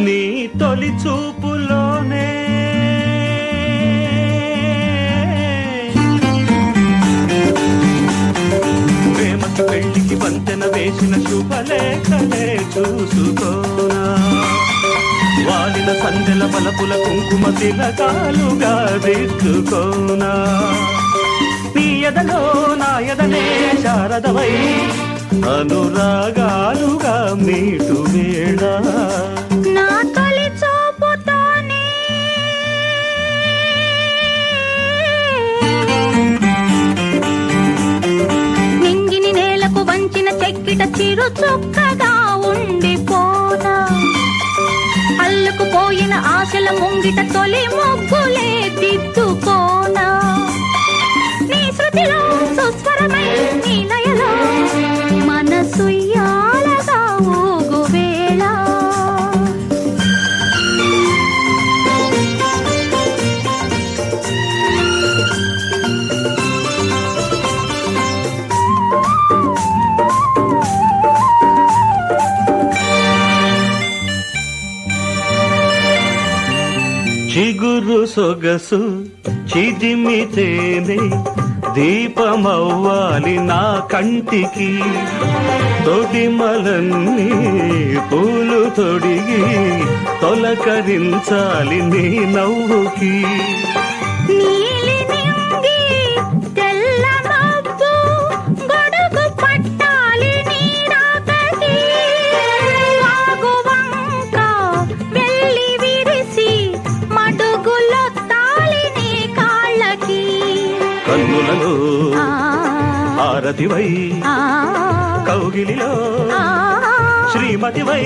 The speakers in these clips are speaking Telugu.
నీ తొలి చూపులోనే ప్రేమకి పెళ్లికి వంతెన వేసిన శుభలేఖలే చూసుకోనా వాలిన సందెల బలపుల కుంకుమ తిలకాలుగా దిద్దుకోనా నీ ఎదలో నా ఎదనే శారదవై అనురాగాలుగా మీటు వేళ నా తొలి చూపుతోనే నింగిని నేలకు వంచిన చెక్కిట చిరు చుక్కగా ఉండిపోనా అల్లుకుపోయిన ఆశల ముంగిట తొలి ముగ్గులే దిద్దుకోనా నీ శృతిలో సుస్వరమై నీ లయలో మనసు యాలగా ఊగు వేళ చిగురు సొగసు చిదిమితేనే దీపమవ్వాలి నా కంటికి తొడిమలన్నీ పూలు తొడిగి తొలకరించాలి నీ నవ్వుకి నీలి నింగి తెల్ల మబ్బు గొడుగు పట్టాలి నీ రాకకి వాగువంక వెళ్ళి విరిసి మడుగులొత్తాలి నీ కాళ్ళకి కన్నులలో హారతివై కౌగిలిలో శ్రీమతివై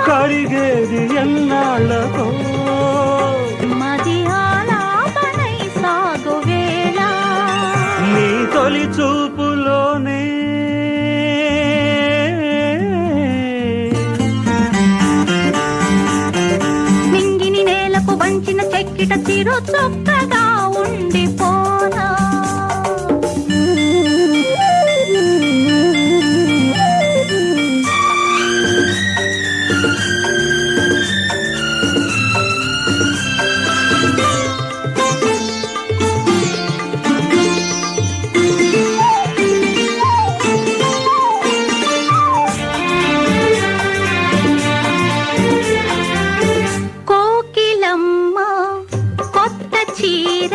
కరిగేది ఎన్నాళ్ళకో మది ఆలాపనై సాగు వేళ నీ తొలి చూపులోనే నింగిని నేలకు వంచిన చెక్కిట చిరు చుక్కగా ఉండిపోనా కోకిలమ్మ కొత్త చీర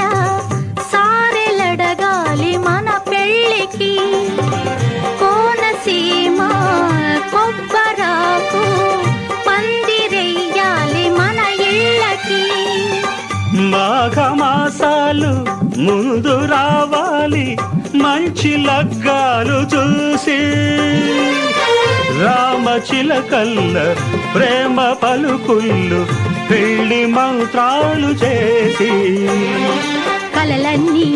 సారెలడగాలి మన పెళ్ళికి కోనసీమ కొబ్బరాకు పందిరెయ్యాలి మన ఇళ్ళకి మాఘమాసాలు ముందు రావాలి మంచి లగ్గాలు చూసి రామచిలకల్ల ప్రేమ పలుకుళ్ళు పెళ్లి మంత్రాలు చేసి కలలన్నీ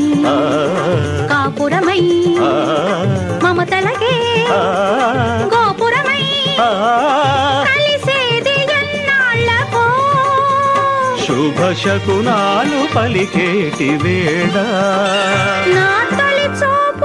కాపురమై మమతలకే గోపురమై కలిసేది ఎన్నాళ్ళకో శుభ శకునాలు పలికేటి వేళ నా తొలి చూపు